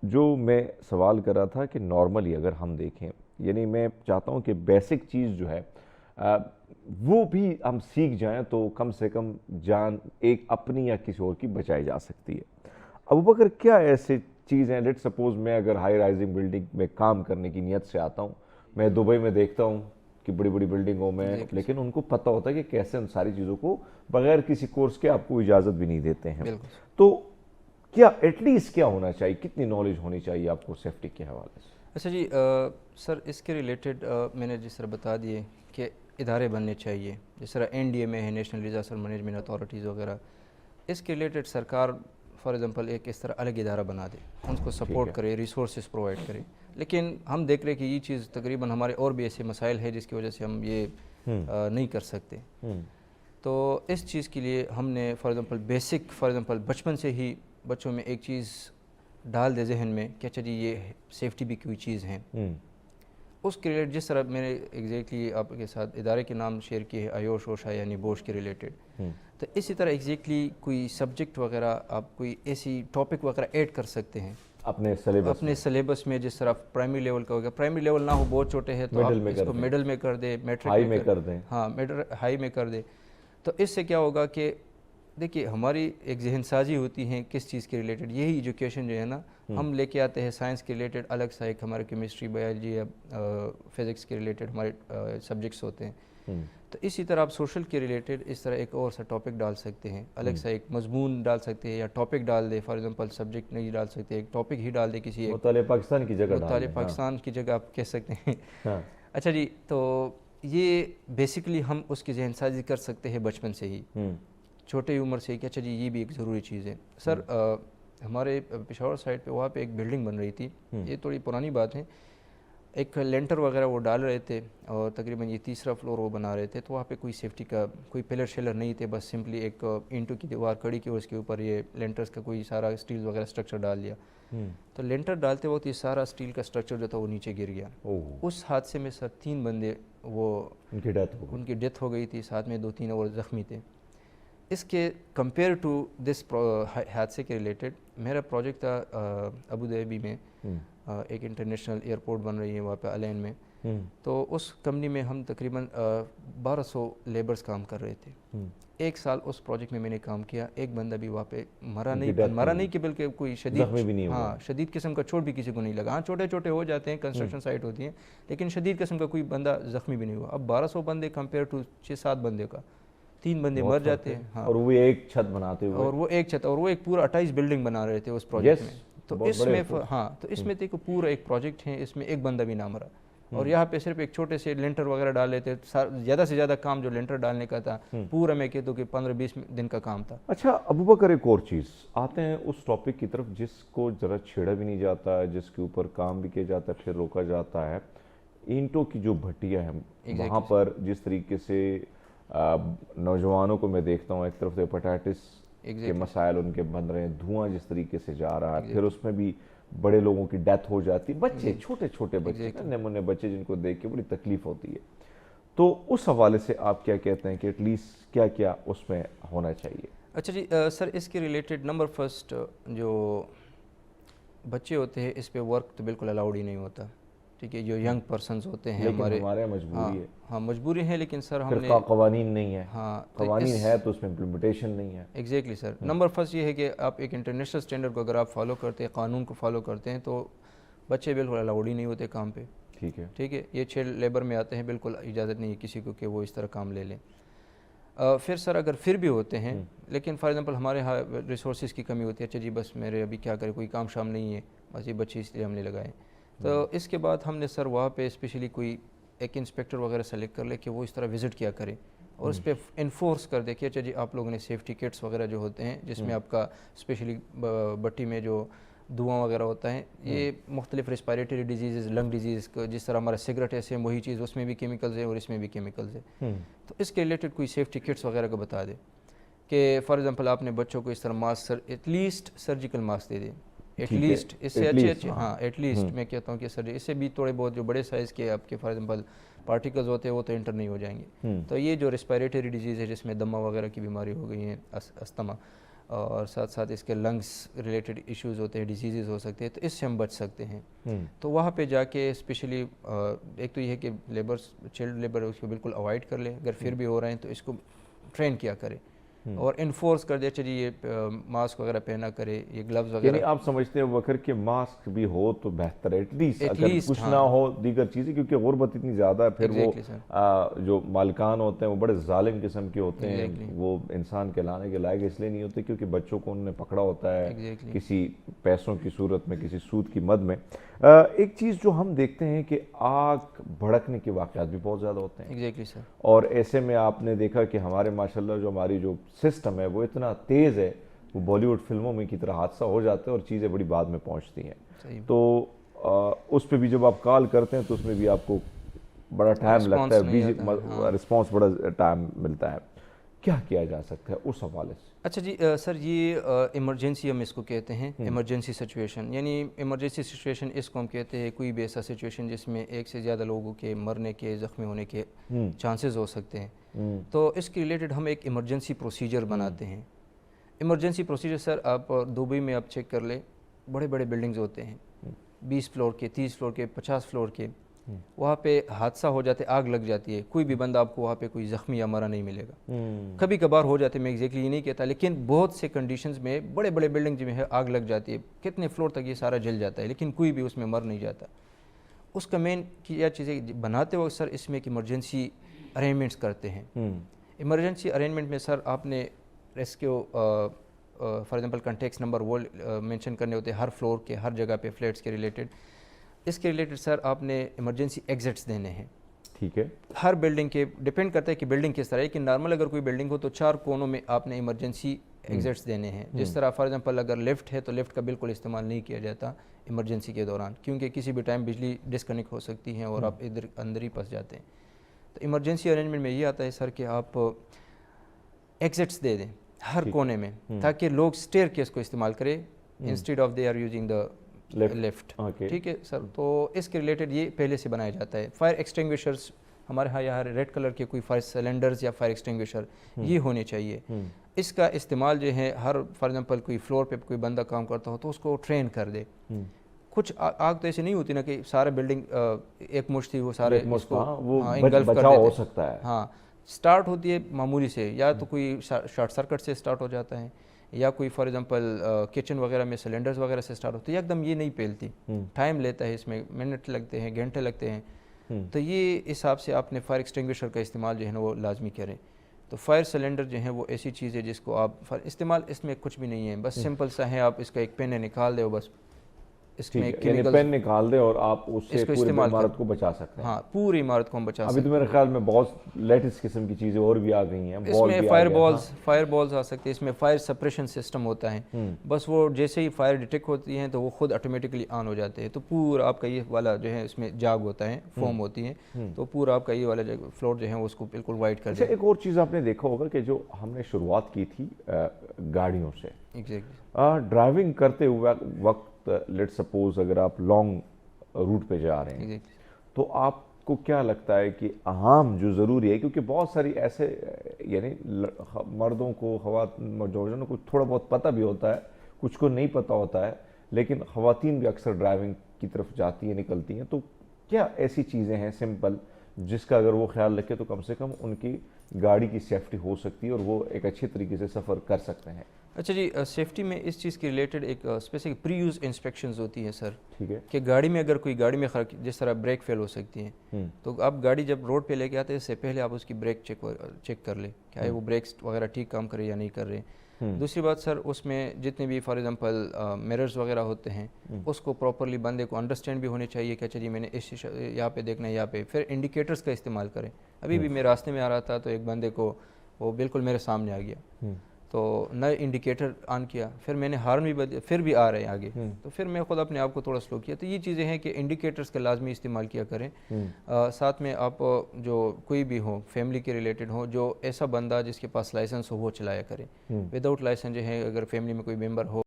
جو میں سوال کر رہا تھا کہ نارملی اگر ہم دیکھیں، یعنی میں چاہتا ہوں کہ بیسک چیز جو ہے وہ بھی ہم سیکھ جائیں تو کم سے کم جان ایک اپنی یا کسی اور کی بچائی جا سکتی ہے۔ ابوبکر، کیا ایسے چیز ہیں؟ لیٹ سپوز میں اگر ہائی رائزنگ بلڈنگ میں کام کرنے کی نیت سے آتا ہوں، میں دبئی میں دیکھتا ہوں کہ بڑی بڑی بلڈنگوں میں، ایگزیکٹلی لیکن ان کو پتہ ہوتا ہے کہ کیسے ان ساری چیزوں کو بغیر کسی کورس کے آپ کو اجازت بھی نہیں دیتے ہیں۔ بالکل تو کیا ایٹ لیسٹ کیا ہونا چاہیے، کتنی نالج ہونی چاہیے آپ کو سیفٹی کے حوالے سے؟ اچھا جی، سر اس کے ریلیٹڈ میں نے جس طرح بتا دیے کہ ادارے بننے چاہیے، جس طرح NDA میں ہے، نیشنل ڈیزاسٹر مینجمنٹ اتھارٹیز وغیرہ، اس کے ریلیٹڈ سرکار فار ایگزامپل ایک اس طرح الگ ادارہ بنا دے، ان کو ٹھیک سپورٹ ہے۔ کرے، ریسورسز پرووائڈ کرے۔ لیکن ہم دیکھ رہے کہ یہ چیز تقریباً ہمارے اور بھی ایسے مسائل ہیں جس کی وجہ سے ہم یہ نہیں کر سکتے۔ تو اس چیز کے لیے ہم نے فار ایگزامپل بچپن سے ہی بچوں میں ایک چیز ڈال دے ذہن میں کہ اچھا جی یہ سیفٹی بھی کوئی چیز ہے۔ اس کے ریلیٹڈ جس طرح میں نے ایگزیکٹلی آپ کے ساتھ ادارے کے نام شیئر کیے ہیں، آیوش اوشا یعنی بوش کے ریلیٹڈ، تو اسی طرح ایگزیکٹلی کوئی سبجیکٹ وغیرہ آپ کوئی ایسی ٹاپک وغیرہ ایڈ کر سکتے ہیں اپنے سلیبس اپنے میں، سلیبس میں۔ جس طرح پرائمری لیول کا ہو گیا، پرائمری لیول نہ ہو بہت چھوٹے ہیں تو آپ مڈل میں اس کر کو دیں، مڈل میں کر دیں، میٹرک ہائی میں میں کر، کر دیں۔ ہاں ہائی میں کر دیں۔ تو اس سے کیا ہوگا کہ دیکھیے ہماری ایک ذہن سازی ہوتی ہے کس چیز کے ریلیٹڈ، یہی ایجوکیشن جو ہے نا ہم لے کے آتے ہیں سائنس کے ریلیٹڈ الگ سا، ایک ہمارے کیمسٹری، بایولوجی یا فزکس کے ریلیٹڈ ہمارے سبجیکٹس ہوتے ہیں۔ تو اسی طرح آپ سوشل کے ریلیٹڈ اس طرح ایک اور سا ٹاپک ڈال سکتے ہیں، الگ سا ایک مضمون ڈال سکتے ہیں یا ٹاپک ڈال دے، فار ایگزامپل سبجیکٹ نہیں ڈال سکتے، ایک ٹاپک ہی ڈال دے کسی ایک مطالعہ پاکستان کی جگہ ڈال مطالعہ دیں۔ ہاں پاکستان کی جگہ آپ کہہ سکتے ہیں۔ ہاں اچھا جی، تو یہ بیسکلی ہم اس کی ذہن سازی کر سکتے ہیں بچپن سے ہی، چھوٹی عمر سے کہ اچھا جی یہ بھی ایک ضروری چیز ہے۔ سر ہمارے پشاور سائڈ پہ وہاں پہ ایک بلڈنگ بن رہی تھی، یہ تھوڑی پرانی بات ہے، ایک لینٹر وغیرہ وہ ڈال رہے تھے اور تقریباً یہ تیسرا فلور وہ بنا رہے تھے، تو وہاں پہ کوئی سیفٹی کا کوئی پلر شیلر نہیں تھے، بس سمپلی ایک اینٹوں کی دیوار کھڑی کی اور اس کے اوپر یہ لینٹرز کا کوئی سارا اسٹیل وغیرہ اسٹرکچر ڈال دیا۔ تو لینٹر ڈالتے وقت یہ سارا اسٹیل کا اسٹرکچر جو تھا وہ نیچے گر گیا۔ اس حادثے میں سر 3 بندے وہ ان کی ڈیتھ ہو گئی۔ ان کی ڈیتھ ہو گئی تھی، ساتھ میں 2-3 اور زخمی تھے۔ اس کے کمپیئر ٹو دس حادثے کے ریلیٹڈ میرا پروجیکٹ تھا ابو ظہبی میں، ایک انٹرنیشنل ایئرپورٹ بن رہی ہے وہاں پہ الین میں، تو اس کمپنی میں ہم تقریباً 1200 لیبرز کام کر رہے تھے۔ 1 سال اس پروجیکٹ میں نے کام کیا، ایک بندہ بھی وہاں پہ مرا نہیں کہ بلکہ کوئی زخمی بھی نہیں شدید، ہوا۔ ہاں شدید قسم کا چوٹ بھی کسی کو نہیں لگا۔ ہاں چھوٹے چھوٹے ہو جاتے ہیں، کنسٹرکشن سائٹ ہوتی ہیں، لیکن شدید قسم کا کوئی بندہ زخمی بھی نہیں ہوا۔ اب 1200 بندے کمپیئر ٹو 6-7 بندے کا 3 بندے مر جاتے ہیں۔ ہاں، اور وہ ایک چھت بناتے ہوئے، اور وہ ایک چھت، اور وہ ایک پورا 28 بلڈنگ بنا رہے تھے اس پروجیکٹ میں۔ تو اس میں ہاں، تو اس میں دیکھو پورا ایک پروجیکٹ ہے، اس میں ایک بندہ بھی نہ مرا، اور یہاں پہ صرف ایک چھوٹے سے لینٹر وغیرہ ڈال لیتے، زیادہ سے زیادہ کام جو لینٹر ڈالنے کا تھا پورا میں کہتا ہوں کہ 15-20 دن کا کام تھا۔ اچھا ابوبکر، ایک اور چیز آتے ہیں اس ٹاپک کی طرف جس کو ذرا چھیڑا بھی نہیں جاتا، جس کے اوپر کام بھی کیا جاتا ہے پھر روکا جاتا ہے، اینٹوں کی جو بھٹیاں ہیں وہاں پر جس طریقے سے نوجوانوں کو میں دیکھتا ہوں، ایک طرف سے ہیپاٹائٹس کے مسائل ان کے بن رہے ہیں، دھواں جس طریقے سے جا رہا ہے، پھر اس میں بھی بڑے لوگوں کی ڈیتھ ہو جاتی ہے، بچے چھوٹے چھوٹے بچے، ننھے منھے بچے جن کو دیکھ کے بڑی تکلیف ہوتی ہے۔ تو اس حوالے سے آپ کیا کہتے ہیں کہ ایٹ لیسٹ کیا کیا اس میں ہونا چاہیے؟ اچھا جی، سر اس کے ریلیٹڈ نمبر فرسٹ جو بچے ہوتے ہیں اس پہ ورک تو بالکل الاؤڈ ہی نہیں ہوتا، ٹھیک ہے، جو ینگ پرسنز ہوتے ہیں لیکن ہمارے ہمارے مجبوری ہے، ہاں مجبوری ہے، لیکن سر ہم پھر نے قوانین نہیں ہے، ہاں قوانین ہے تو اس میں امپلیمنٹیشن نہیں ہے۔ ایگزیکٹلی سر، نمبر فرسٹ یہ ہے کہ آپ ایک انٹرنیشنل اسٹینڈرڈ کو اگر آپ فالو کرتے ہیں، قانون کو فالو کرتے ہیں، تو بچے بالکل الاؤڈ ہی نہیں ہوتے کام پہ، ٹھیک ہے، ٹھیک ہے، یہ 6 لیبر میں آتے ہیں، بالکل اجازت نہیں ہے کسی کو کہ وہ اس طرح کام لے لیں۔ پھر سر اگر پھر بھی ہوتے ہیں، لیکن فار ایگزامپل ہمارے یہاں ریسورسز کی کمی ہوتی ہے، اچھا جی بس میرے ابھی کیا کرے، کوئی کام شام نہیں ہے، بس یہ بچے اس لیے ہم نے لگائے، تو اس کے بعد ہم نے سر وہاں پہ اسپیشلی کوئی ایک انسپیکٹر وغیرہ سلیکٹ کر لے کہ وہ اس طرح وزٹ کیا کرے اور اس پہ انفورس کر دے کہ اچھا جی آپ لوگوں نے سیفٹی کٹس وغیرہ جو ہوتے ہیں جس میں آپ کا اسپیشلی بٹی میں جو دھواں وغیرہ ہوتا ہے، یہ مختلف ریسپائریٹری ڈیزیزز، لنگ ڈیزیز کو، جس طرح ہمارا سگریٹ ہے سیم وہی چیز، اس میں بھی کیمیکلز ہیں اور اس میں بھی کیمیکلز ہیں، تو اس کے ریلیٹڈ کوئی سیفٹی کٹس وغیرہ کو بتا دے کہ فار ایگزامپل آپ نے بچوں کو اس طرح mask, at least surgical mask دے دے، ایٹ لیسٹ، اس سے اچھے ہاں ایٹ لیسٹ میں کہتا ہوں کہ سر اس سے بھی تھوڑے بہت جو بڑے سائز کے آپ کے فار ایگزامپل پارٹیکلز ہوتے ہیں وہ تو انٹر نہیں ہو جائیں گے۔ تو یہ جو ریسپائریٹری ڈیزیز ہے جس میں دمہ وغیرہ کی بیماری ہو گئی ہیں، استھما، اور ساتھ ساتھ اس کے لنگس ریلیٹڈ ایشوز ہوتے ہیں, ڈیزیزز ہو سکتے ہیں, تو اس سے ہم بچ سکتے ہیں. تو وہاں پہ جا کے اسپیشلی ایک تو یہ ہے کہ چائلڈ لیبر اس کو بالکل اوائڈ کر لیں, اگر پھر بھی ہو رہے ہیں تو اس کو ٹرین کیا کرے اور انفورس کر دے, اچھا جی یہ ماسک وغیرہ پہنا کرے, یہ گلوز وغیرہ. یعنی آپ سمجھتے ہیں بکر کہ ماسک بھی ہو تو بہتر ہے, ایٹ لیسٹ اگر کچھ نہ ہو دیگر چیزیں, کیونکہ غربت اتنی زیادہ ہے, پھر وہ جو مالکان ہوتے ہیں وہ بڑے ظالم قسم کے ہوتے ہیں, وہ انسان کے لانے کے لائق اس لیے نہیں ہوتے کیونکہ بچوں کو انہوں نے پکڑا ہوتا ہے کسی پیسوں کی صورت میں, کسی سود کی مد میں. ایک چیز جو ہم دیکھتے ہیں کہ آگ بھڑکنے کے واقعات بھی بہت زیادہ ہوتے ہیں. ایگزیکٹلی سر. اور ایسے میں آپ نے دیکھا کہ ہمارے ماشاءاللہ جو ہماری جو سسٹم ہے وہ اتنا تیز ہے, وہ بالی ووڈ فلموں میں کی طرح حادثہ ہو جاتا ہے اور چیزیں بڑی بعد میں پہنچتی ہیں. تو اس پہ بھی جب آپ کال کرتے ہیں تو اس میں بھی آپ کو بڑا ٹائم لگتا ہے, رسپانس بڑا ٹائم ملتا ہے. کیا کیا جا سکتا ہے اس حوالے سے؟ اچھا جی سر, یہ ایمرجنسی ہم اس کو کہتے ہیں, ایمرجنسی سچویشن. یعنی ایمرجنسی سچویشن اس کو ہم کہتے ہیں کوئی بھی ایسا سچویشن جس میں ایک سے زیادہ لوگوں کے مرنے کے, زخمی ہونے کے چانسز ہو سکتے ہیں. تو اس کے ریلیٹڈ ہم ایک ایمرجنسی پروسیجر بناتے ہیں. ایمرجنسی پروسیجر سر آپ دبئی میں آپ چیک کر لیں, بڑے بڑے بلڈنگز ہوتے ہیں, 20 فلور کے, 30 فلور کے, 50 فلور کے. وہاں پہ حادثہ ہو جاتے, آگ لگ جاتی ہے, کوئی بھی بندہ آپ کو وہاں پہ کوئی زخمی یا مرا نہیں ملے گا. کبھی کبھار ہو جاتے, میں ایگزیکٹلی یہ نہیں کہتا, لیکن بہت سے کنڈیشنز میں بڑے بڑے بلڈنگ میں ہے آگ لگ جاتی ہے, کتنے فلور تک یہ سارا جل جاتا ہے, لیکن کوئی بھی اس میں مر نہیں جاتا. اس کا مین کیا چیزیں بناتے وقت سر اس میں ایک ایمرجنسی ارینجمنٹس کرتے ہیں. ایمرجنسی ارینجمنٹ میں سر آپ نے rescue for example context number وہ مینشن کرنے ہوتے ہیں ہر فلور کے, ہر جگہ پہ فلیٹس کے ریلیٹڈ. اس کے ریلیٹڈ سر آپ نے ایمرجنسی ایگزٹس دینے ہیں. ٹھیک ہے. ہر بلڈنگ کے ڈپینڈ کرتا ہے کہ بلڈنگ کس طرح ہے, کہ نارمل اگر کوئی بلڈنگ ہو تو 4 کونوں میں آپ نے ایمرجنسی ایگزٹس دینے ہیں. جس طرح فار ایگزامپل اگر لفٹ ہے تو لفٹ کا بالکل استعمال نہیں کیا جاتا ایمرجنسی کے دوران, کیونکہ کسی بھی ٹائم بجلی ڈسکنیکٹ ہو سکتی ہے اور آپ ادھر اندر ہی پھنس جاتے ہیں. تو ایمرجنسی ارینجمنٹ میں یہ آتا ہے سر کہ آپ ایگزٹس دے دیں ہر کونے میں, تاکہ لوگ اسٹیئر کیس کو استعمال کریں instead of they are using the left. ٹھیک ہے سر. تو اس کے ریلیٹڈ یہ پہلے سے بنایا جاتا ہے. فائر ایکسٹنگوشرز ہمارے ہاں یہاں ریڈ کلر کے کوئی فائر سلنڈرز یا فائر ایکسٹنگوشر یہ ہونے چاہیے. اس کا استعمال جو ہے ہر فار ایگزامپل کوئی فلور پہ کوئی بندہ کام کرتا ہو تو اس کو ٹرین کر دے. کچھ آگ تو ایسے نہیں ہوتی نا کہ سارے بلڈنگ ایک مشت تھی وہ سارے اس کو انگلف کر دیتے ہو سکتا ہے. ہاں, سٹارٹ ہوتی ہے معمولی سے, یا تو کوئی شارٹ سرکٹ سے سٹارٹ ہو جاتا ہے, یا کوئی فار ایگزامپل کچن وغیرہ میں سلنڈرز وغیرہ سے سٹارٹ ہوتی ہے. ایک دم یہ نہیں پھیلتی, ٹائم لیتا ہے, اس میں منٹ لگتے ہیں, گھنٹے لگتے ہیں. تو یہ حساب سے آپ نے فائر ایکسٹنگوشر کا استعمال جو ہے نا وہ لازمی کریں. تو فائر سلنڈر جو ہے وہ ایسی چیز ہے جس کو آپ استعمال, اس میں کچھ بھی نہیں ہے, بس سمپل سا ہے, آپ اس کا ایک پین نکال دے, بس اس میں یعنی پین نکال دے اور آپ اس سے پوری عمارت کو بچا سکتے ہیں. ہاں, پوری عمارت کو ہم بچا سکتے ہیں. ابھی تو میرے خیال میں بہت لیٹسٹ قسم کی چیزیں اور بھی آ گئی ہیں. اس میں فائر بالز آ سکتے ہیں, اس میں فائر سپریشن سسٹم ہوتا ہے. بس وہ جیسے ہی فائر ڈیٹیکٹ ہوتی ہیں تو وہ خود آٹومیٹکلی آن ہو جاتے ہیں. تو پورا آپ کا یہ والا جو ہے اس میں جاگ ہوتا ہے, فوم ہوتی ہے, تو پورا آپ کا یہ والا فلور جو ہے اس کو بالکل وائٹ کر دے. ایک اور چیز آپ نے دیکھا ہوگا کہ جو ہم نے شروعات کی تھی گاڑیوں سے, ڈرائیونگ کرتے ہوئے وقت لیٹ سپوز اگر آپ لانگ روٹ پہ جا رہے ہیں تو آپ کو کیا لگتا ہے کہ اہم جو ضروری ہے, کیونکہ بہت ساری ایسے یعنی مردوں کو خواتین کو تھوڑا بہت پتہ بھی ہوتا ہے, کچھ کو نہیں پتہ ہوتا ہے, لیکن خواتین بھی اکثر ڈرائیونگ کی طرف جاتی ہیں, نکلتی ہیں. تو کیا ایسی چیزیں ہیں سمپل جس کا اگر وہ خیال رکھے تو کم سے کم ان کی گاڑی کی سیفٹی ہو سکتی ہے اور وہ ایک اچھے طریقے سے سفر کر سکتے ہیں؟ اچھا جی, سیفٹی میں اس چیز کے ریلیٹڈ ایک اسپیسیفک پری یوز انسپیکشنز ہوتی ہے سر. ٹھیک ہے. کہ گاڑی میں اگر کوئی گاڑی میں جس طرح بریک فیل ہو سکتی ہیں, تو آپ گاڑی جب روڈ پہ لے کے آتے ہیں اس سے پہلے آپ اس کی بریک چیک کر لیں, کیا وہ بریکس وغیرہ ٹھیک کام کرے یا نہیں کر رہے. دوسری بات سر, اس میں جتنے بھی فار ایگزامپل میررز وغیرہ ہوتے ہیں اس کو پراپرلی بندے کو انڈرسٹینڈ بھی ہونے چاہیے کہ چلیے میں نے اس یہاں پہ دیکھنا ہے, یہاں پہ. پھر انڈیکیٹرز کا استعمال کریں. ابھی بھی میں راستے میں آ رہا تھا تو ایک بندے کو وہ بالکل میرے سامنے آ گیا, تو نئے انڈیکیٹر آن کیا, پھر میں نے ہارن بھی پھر بھی آ رہے ہیں آگے, تو پھر میں خود اپنے آپ کو تھوڑا سلو کیا. تو یہ چیزیں ہیں کہ انڈیکیٹرز کا لازمی استعمال کیا کریں. ساتھ میں آپ جو کوئی بھی ہو فیملی کے ریلیٹڈ ہو, جو ایسا بندہ جس کے پاس لائسنس ہو وہ چلایا کریں. وداؤٹ لائسنس جو ہے اگر فیملی میں کوئی ممبر ہو